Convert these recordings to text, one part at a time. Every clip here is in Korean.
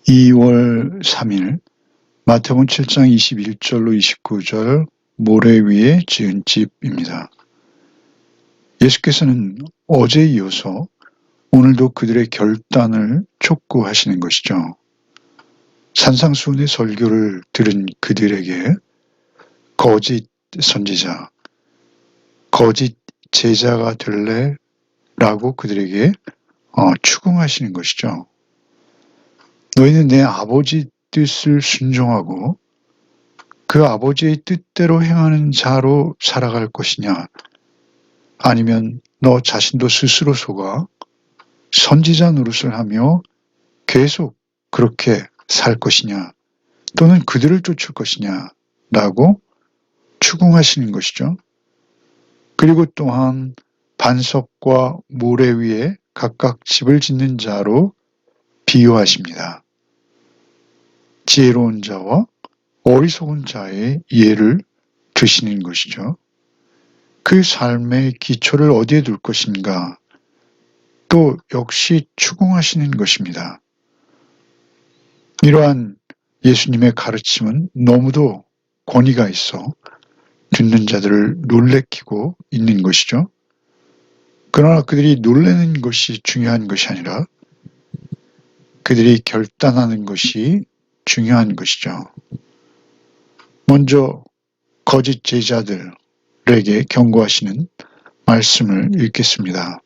2월 3일 마태복음 7장 21절로 29절 모래 위에 지은 집입니다. 예수께서는 어제에 이어서 오늘도 그들의 결단을 촉구하시는 것이죠. 산상수훈의 설교를 들은 그들에게 거짓 선지자, 거짓 제자가 될래? 라고 그들에게 추궁하시는 것이죠. 너희는 내 아버지 뜻을 순종하고 그 아버지의 뜻대로 행하는 자로 살아갈 것이냐? 아니면 너 자신도 스스로 속아 선지자 노릇을 하며 계속 그렇게 살 것이냐? 또는 그들을 쫓을 것이냐? 라고 추궁하시는 것이죠. 그리고 또한 반석과 모래 위에 각각 집을 짓는 자로 비유하십니다. 지혜로운 자와 어리석은 자의 예를 드시는 것이죠. 그 삶의 기초를 어디에 둘 것인가? 또 역시 추궁하시는 것입니다. 이러한 예수님의 가르침은 너무도 권위가 있어 듣는 자들을 놀래키고 있는 것이죠. 그러나 그들이 놀라는 것이 중요한 것이 아니라 그들이 결단하는 것이 중요한 것이죠. 먼저 거짓 제자들에게 경고하시는 말씀을 읽겠습니다.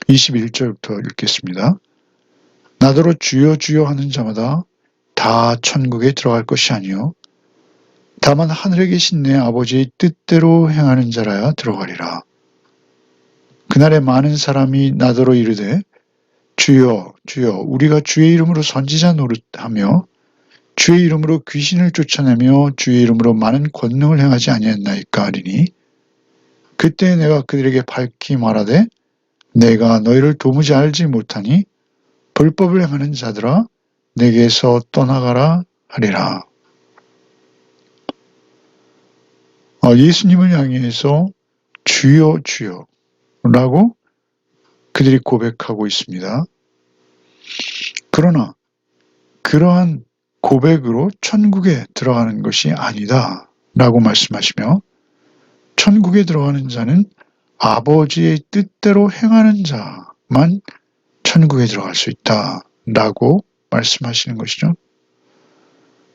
21절부터 읽겠습니다. 나더러 주여 주여 하는 자마다 다 천국에 들어갈 것이 아니요 다만 하늘에 계신 내 아버지의 뜻대로 행하는 자라야 들어가리라. 그날에 많은 사람이 나더러 이르되 주여 주여 우리가 주의 이름으로 선지자 노릇하며 주의 이름으로 귀신을 쫓아내며 주의 이름으로 많은 권능을 행하지 아니했나이까 하리니 그때 내가 그들에게 밝히 말하되 내가 너희를 도무지 알지 못하니 불법을 행하는 자들아 내게서 떠나가라 하리라. 예수님을 향해서 주여 주여 라고 그들이 고백하고 있습니다. 그러나 그러한 고백으로 천국에 들어가는 것이 아니다 라고 말씀하시며 천국에 들어가는 자는 아버지의 뜻대로 행하는 자만 천국에 들어갈 수 있다 라고 말씀하시는 것이죠.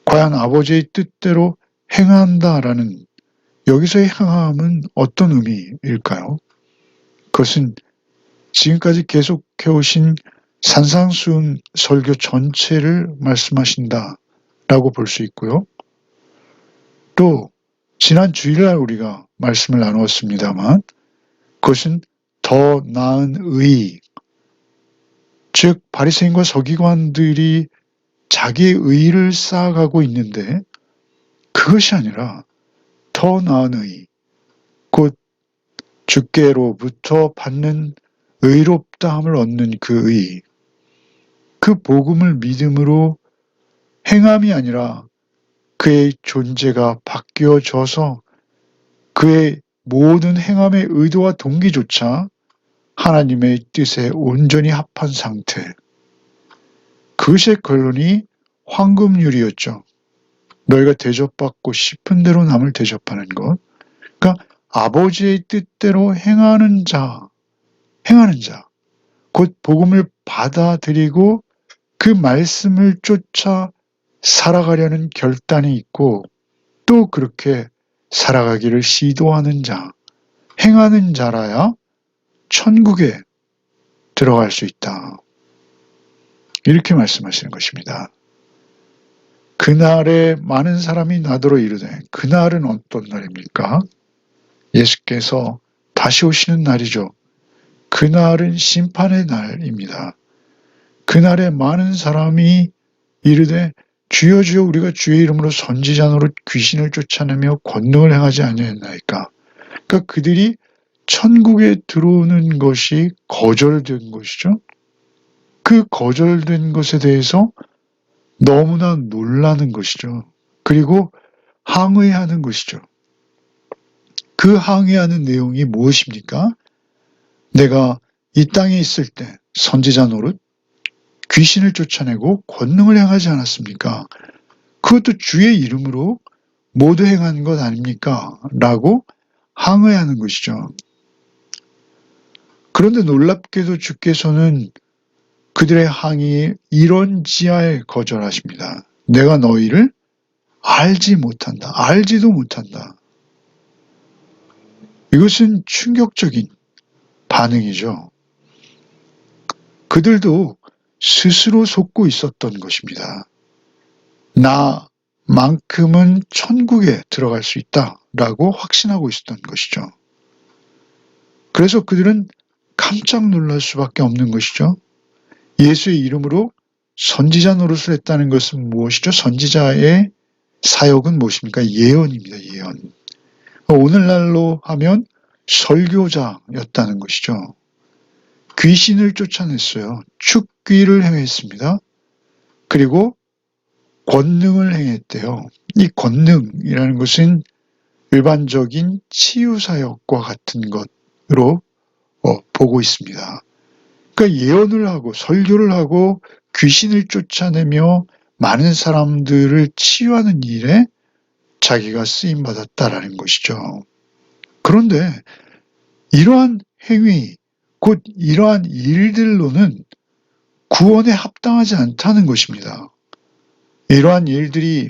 과연 아버지의 뜻대로 행한다라는 여기서의 행함은 어떤 의미일까요? 그것은 지금까지 계속 해오신 산상수훈 설교 전체를 말씀하신다라고 볼 수 있고요. 또 지난 주일날 우리가 말씀을 나누었습니다만 그것은 더 나은 의, 즉 바리새인과 서기관들이 자기의 의를 쌓아가고 있는데 그것이 아니라 더 나은 의, 곧 주께로부터 받는 의롭다함을 얻는 그 의, 그 복음을 믿음으로 행함이 아니라 그의 존재가 바뀌어져서 그의 모든 행함의 의도와 동기조차 하나님의 뜻에 온전히 합한 상태. 그것의 결론이 황금률이었죠. 너희가 대접받고 싶은 대로 남을 대접하는 것. 그러니까 아버지의 뜻대로 행하는 자, 곧 복음을 받아들이고 그 말씀을 쫓아 살아가려는 결단이 있고 또 그렇게 살아가기를 시도하는 자, 행하는 자라야 천국에 들어갈 수 있다. 이렇게 말씀하시는 것입니다. 그날에 많은 사람이 나더러 이르되 그날은 어떤 날입니까? 예수께서 다시 오시는 날이죠. 그날은 심판의 날입니다. 그날에 많은 사람이 이르되 주여 주여 우리가 주의 이름으로 선지자 노릇 귀신을 쫓아내며 권능을 행하지 아니했나이까. 그러니까 그들이 천국에 들어오는 것이 거절된 것이죠. 그 거절된 것에 대해서 너무나 놀라는 것이죠. 그리고 항의하는 것이죠. 그 항의하는 내용이 무엇입니까? 내가 이 땅에 있을 때 선지자 노릇, 귀신을 쫓아내고 권능을 행하지 않았습니까? 그것도 주의 이름으로 모두 행한 것 아닙니까? 라고 항의하는 것이죠. 그런데 놀랍게도 주께서는 그들의 항의에 이런 지하에 거절하십니다. 내가 너희를 알지 못한다. 알지도 못한다. 이것은 충격적인 반응이죠. 그들도 스스로 속고 있었던 것입니다. 나만큼은 천국에 들어갈 수 있다라고 확신하고 있었던 것이죠. 그래서 그들은 깜짝 놀랄 수밖에 없는 것이죠. 예수의 이름으로 선지자 노릇을 했다는 것은 무엇이죠? 선지자의 사역은 무엇입니까? 예언입니다. 예언. 오늘날로 하면 설교자였다는 것이죠. 귀신을 쫓아냈어요. 축귀를 행했습니다. 그리고 권능을 행했대요. 이 권능이라는 것은 일반적인 치유사역과 같은 것으로 보고 있습니다. 그러니까 예언을 하고 설교를 하고 귀신을 쫓아내며 많은 사람들을 치유하는 일에 자기가 쓰임받았다라는 것이죠. 그런데 이러한 행위, 곧 이러한 일들로는 구원에 합당하지 않다는 것입니다. 이러한 일들이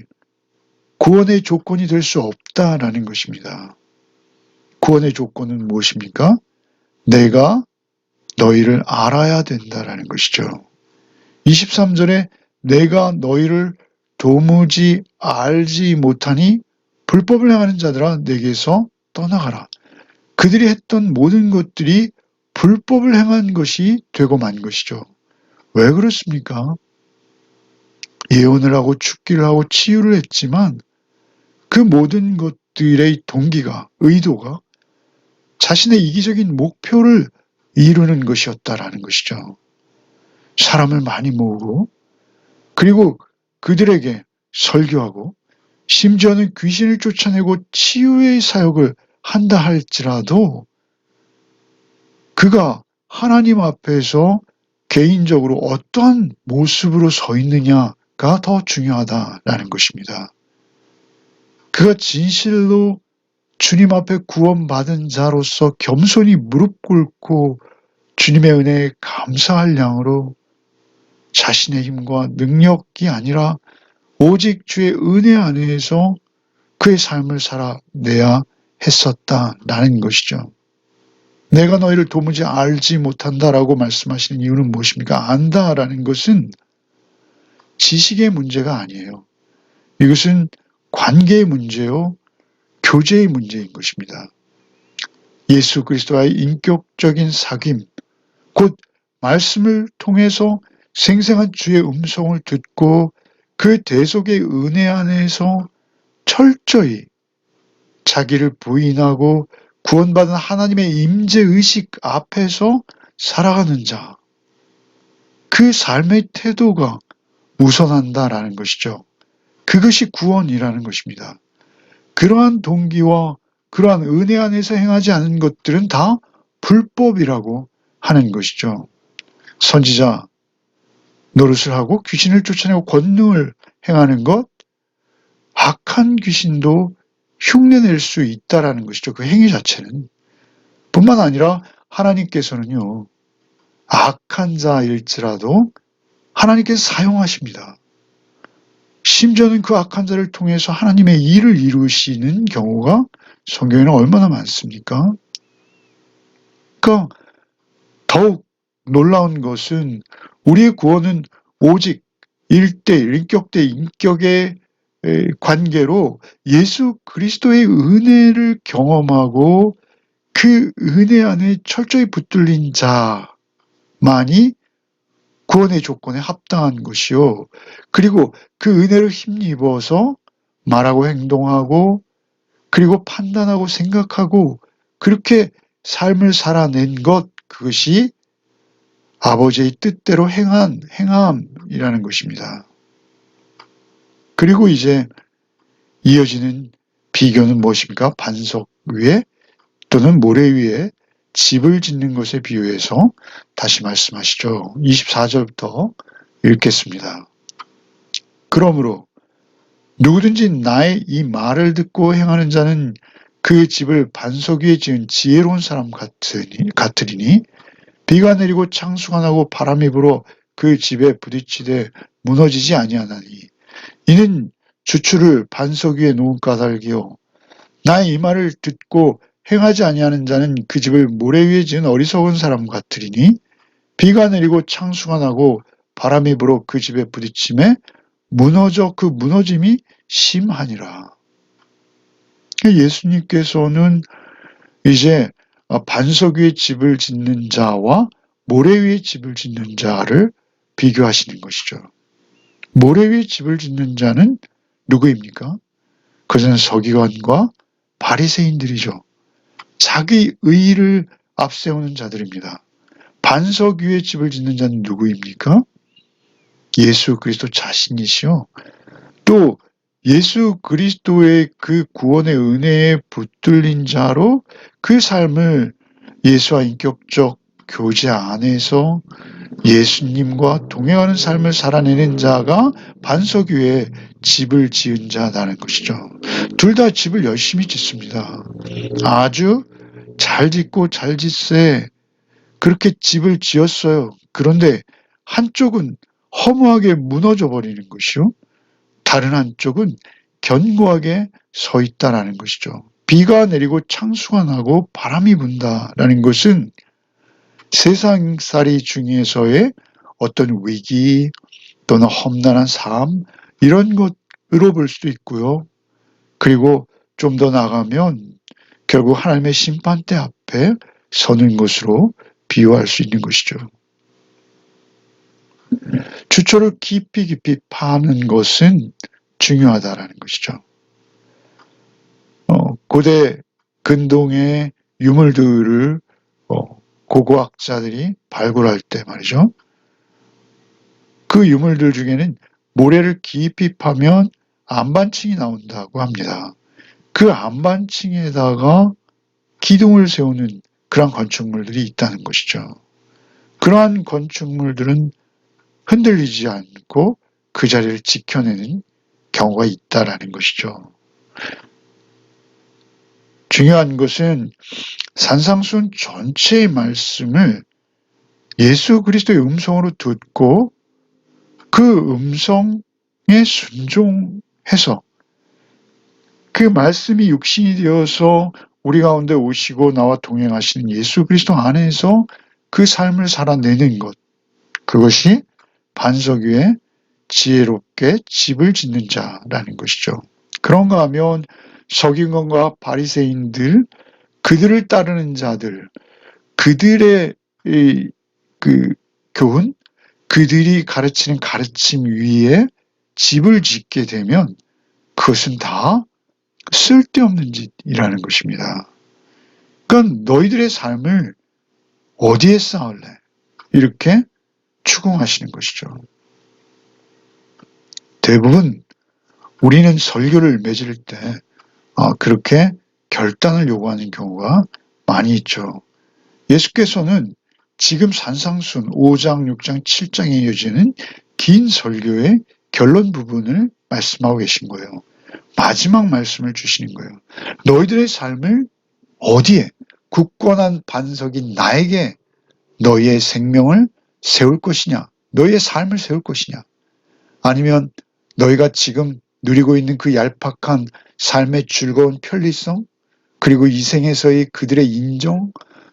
구원의 조건이 될 수 없다라는 것입니다. 구원의 조건은 무엇입니까? 내가 너희를 알아야 된다라는 것이죠. 23절에 내가 너희를 도무지 알지 못하니 불법을 행하는 자들아 내게서 떠나가라. 그들이 했던 모든 것들이 불법을 행한 것이 되고 만 것이죠. 왜 그렇습니까? 예언을 하고 축기를 하고 치유를 했지만 그 모든 것들의 동기가, 의도가 자신의 이기적인 목표를 이루는 것이었다라는 것이죠. 사람을 많이 모으고 그리고 그들에게 설교하고 심지어는 귀신을 쫓아내고 치유의 사역을 한다 할지라도 그가 하나님 앞에서 개인적으로 어떠한 모습으로 서 있느냐가 더 중요하다라는 것입니다. 그가 진실로 주님 앞에 구원받은 자로서 겸손히 무릎 꿇고 주님의 은혜에 감사할 양으로 자신의 힘과 능력이 아니라 오직 주의 은혜 안에서 그의 삶을 살아내야 했었다라는 것이죠. 내가 너희를 도무지 알지 못한다라고 말씀하시는 이유는 무엇입니까? 안다라는 것은 지식의 문제가 아니에요. 이것은 관계의 문제요, 교제의 문제인 것입니다. 예수 그리스도와의 인격적인 사귐, 곧 말씀을 통해서 생생한 주의 음성을 듣고 그 대속의 은혜 안에서 철저히 자기를 부인하고 구원받은 하나님의 임재의식 앞에서 살아가는 자, 그 삶의 태도가 우선한다라는 것이죠. 그것이 구원이라는 것입니다. 그러한 동기와 그러한 은혜 안에서 행하지 않은 것들은 다 불법이라고 하는 것이죠. 선지자 노릇을 하고 귀신을 쫓아내고 권능을 행하는 것, 악한 귀신도 흉내낼 수 있다라는 것이죠. 그 행위 자체는. 뿐만 아니라 하나님께서는요, 악한 자일지라도 하나님께서 사용하십니다. 심지어는 그 악한 자를 통해서 하나님의 일을 이루시는 경우가 성경에는 얼마나 많습니까? 그러니까 더욱 놀라운 것은 우리의 구원은 오직 1대1, 인격대 인격의 관계로 예수 그리스도의 은혜를 경험하고 그 은혜 안에 철저히 붙들린 자만이 구원의 조건에 합당한 것이요. 그리고 그 은혜를 힘입어서 말하고 행동하고 그리고 판단하고 생각하고 그렇게 삶을 살아낸 것, 그것이 아버지의 뜻대로 행한 행함이라는 것입니다. 그리고 이제 이어지는 비교는 무엇입니까? 반석 위에 또는 모래 위에 집을 짓는 것에 비유해서 다시 말씀하시죠. 24절부터 읽겠습니다. 그러므로 누구든지 나의 이 말을 듣고 행하는 자는 그 집을 반석 위에 지은 지혜로운 사람 같으리니 비가 내리고 창수가 나고 바람이 불어 그 집에 부딪히되 무너지지 아니하나니 이는 주추를 반석 위에 놓은 까닭이요 나의 이 말을 듣고 행하지 아니하는 자는 그 집을 모래 위에 지은 어리석은 사람 같으리니 비가 내리고 창수가 나고 바람이 불어 그 집에 부딪힘에 무너져 그 무너짐이 심하니라. 예수님께서는 이제 반석 위에 집을 짓는 자와 모래 위에 집을 짓는 자를 비교하시는 것이죠. 모래 위에 집을 짓는 자는 누구입니까? 그것은 서기관과 바리새인들이죠. 자기 의의를 앞세우는 자들입니다. 반석 위에 집을 짓는 자는 누구입니까? 예수 그리스도 자신이시요. 또 예수 그리스도의 그 구원의 은혜에 붙들린 자로 그 삶을 예수와 인격적 교제 안에서 예수님과 동행하는 삶을 살아내는 자가 반석 위에 집을 지은 자라는 것이죠. 둘 다 집을 열심히 짓습니다. 아주 잘 짓고 잘 짓세 그렇게 집을 지었어요. 그런데 한쪽은 허무하게 무너져 버리는 것이요. 다른 한쪽은 견고하게 서 있다라는 것이죠. 비가 내리고 창수가 나고 바람이 분다라는 것은 세상살이 중에서의 어떤 위기 또는 험난한 삶 이런 것으로 볼 수도 있고요. 그리고 좀 더 나가면 결국 하나님의 심판대 앞에 서는 것으로 비유할 수 있는 것이죠. 주초를 깊이 파는 것은 중요하다라는 것이죠. 고대 근동의 유물들을 고고학자들이 발굴할 때 말이죠. 그 유물들 중에는 모래를 깊이 파면 안반층이 나온다고 합니다. 그 안반층에다가 기둥을 세우는 그러한 건축물들이 있다는 것이죠. 그러한 건축물들은 흔들리지 않고 그 자리를 지켜내는 경우가 있다라는 것이죠. 중요한 것은 산상수훈 전체의 말씀을 예수 그리스도의 음성으로 듣고 그 음성에 순종해서 그 말씀이 육신이 되어서 우리 가운데 오시고 나와 동행하시는 예수 그리스도 안에서 그 삶을 살아내는 것, 그것이 반석 위에 지혜롭게 집을 짓는 자라는 것이죠. 그런가 하면 서기관과 바리새인들, 그들을 따르는 자들, 그들의 그 교훈, 그들이 가르치는 가르침 위에 집을 짓게 되면 그것은 다 쓸데없는 짓이라는 것입니다. 그러니까 너희들의 삶을 어디에 쌓을래? 이렇게 추궁하시는 것이죠. 대부분 우리는 설교를 맺을 때 그렇게 결단을 요구하는 경우가 많이 있죠. 예수께서는 지금 산상순 5장, 6장, 7장에 이어지는 긴 설교의 결론 부분을 말씀하고 계신 거예요. 마지막 말씀을 주시는 거예요. 너희들의 삶을 어디에 굳건한 반석인 나에게 너희의 생명을 세울 것이냐? 너희의 삶을 세울 것이냐? 아니면 너희가 지금 누리고 있는 그 얄팍한 삶의 즐거운 편리성, 그리고 이 생에서의 그들의 인정,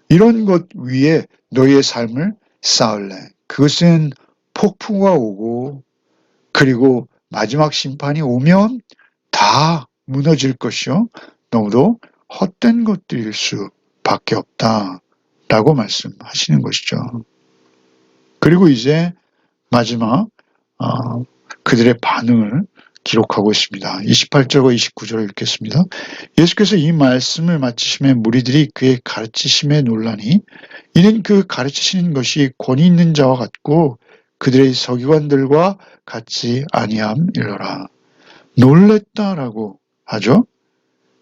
이런 것 위에 너희의 삶을 쌓을래. 그것은 폭풍과 오고, 그리고 마지막 심판이 오면 다 무너질 것이요. 너무도 헛된 것들일 수밖에 없다라고 말씀하시는 것이죠. 그리고 이제 마지막 그들의 반응을 기록하고 있습니다. 28절과 29절을 읽겠습니다. 예수께서 이 말씀을 마치심에 무리들이 그의 가르치심에 놀라니 이는 그 가르치시는 것이 권위 있는 자와 같고 그들의 서기관들과 같이 아니함이로라. 놀랬다라고 하죠.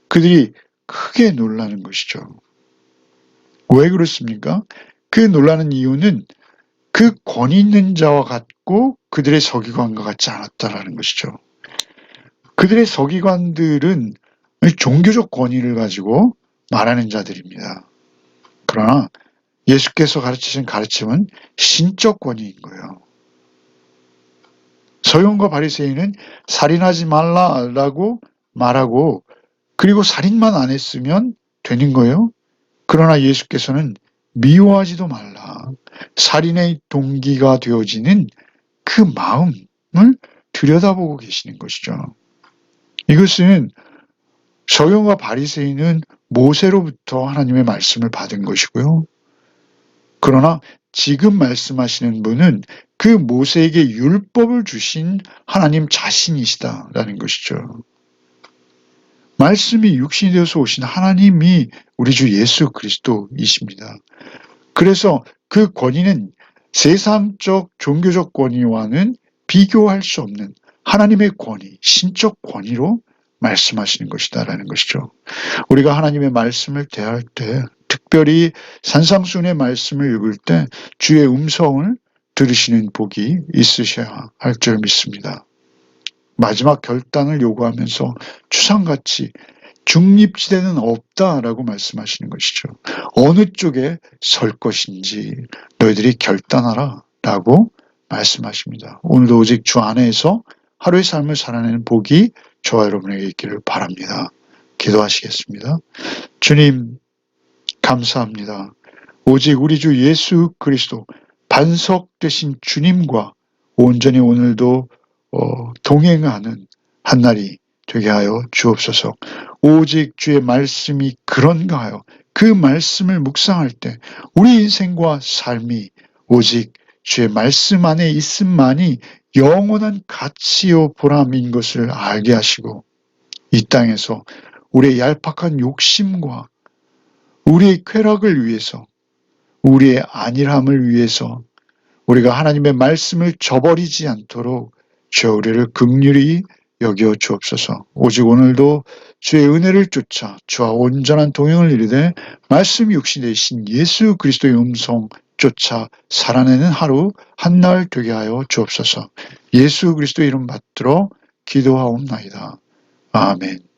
그들이 크게 놀라는 것이죠. 왜 그렇습니까? 그 놀라는 이유는 그 권위 있는 자와 결코 그들의 서기관과 같지 않았다라는 것이죠. 그들의 서기관들은 종교적 권위를 가지고 말하는 자들입니다. 그러나 예수께서 가르치신 가르침은 신적 권위인 거예요. 서기관과 바리새인은 살인하지 말라라고 말하고 그리고 살인만 안 했으면 되는 거예요. 그러나 예수께서는 미워하지도 말라. 살인의 동기가 되어지는 그 마음을 들여다보고 계시는 것이죠. 이것은 서기관과 바리새인은 모세로부터 하나님의 말씀을 받은 것이고요. 그러나 지금 말씀하시는 분은 그 모세에게 율법을 주신 하나님 자신이시다라는 것이죠. 말씀이 육신이 되어서 오신 하나님이 우리 주 예수 그리스도이십니다. 그래서 그 권위는 세상적 종교적 권위와는 비교할 수 없는 하나님의 권위, 신적 권위로 말씀하시는 것이다라는 것이죠. 우리가 하나님의 말씀을 대할 때 특별히 산상수훈의 말씀을 읽을 때 주의 음성을 들으시는 복이 있으셔야 할 줄 믿습니다. 마지막 결단을 요구하면서 추상같이 중립지대는 없다라고 말씀하시는 것이죠. 어느 쪽에 설 것인지 너희들이 결단하라 라고 말씀하십니다. 오늘도 오직 주 안에서 하루의 삶을 살아내는 복이 저와 여러분에게 있기를 바랍니다. 기도하시겠습니다. 주님 감사합니다. 오직 우리 주 예수 그리스도 반석 되신 주님과 온전히 오늘도 동행하는 한날이 되게 하여 주옵소서. 오직 주의 말씀이 그런가 하여 그 말씀을 묵상할 때 우리 인생과 삶이 오직 주의 말씀 안에 있음만이 영원한 가치요 보람인 것을 알게 하시고 이 땅에서 우리의 얄팍한 욕심과 우리의 쾌락을 위해서 우리의 안일함을 위해서 우리가 하나님의 말씀을 저버리지 않도록 주여 우리를 긍휼히 여겨 주옵소서. 오직 오늘도 주의 은혜를 쫓아 주와 온전한 동행을 이루되 말씀이 육신이 되신 예수 그리스도의 음성 쫓아 살아내는 하루 한날 되게 하여 주옵소서. 예수 그리스도의 이름 받들어 기도하옵나이다. 아멘.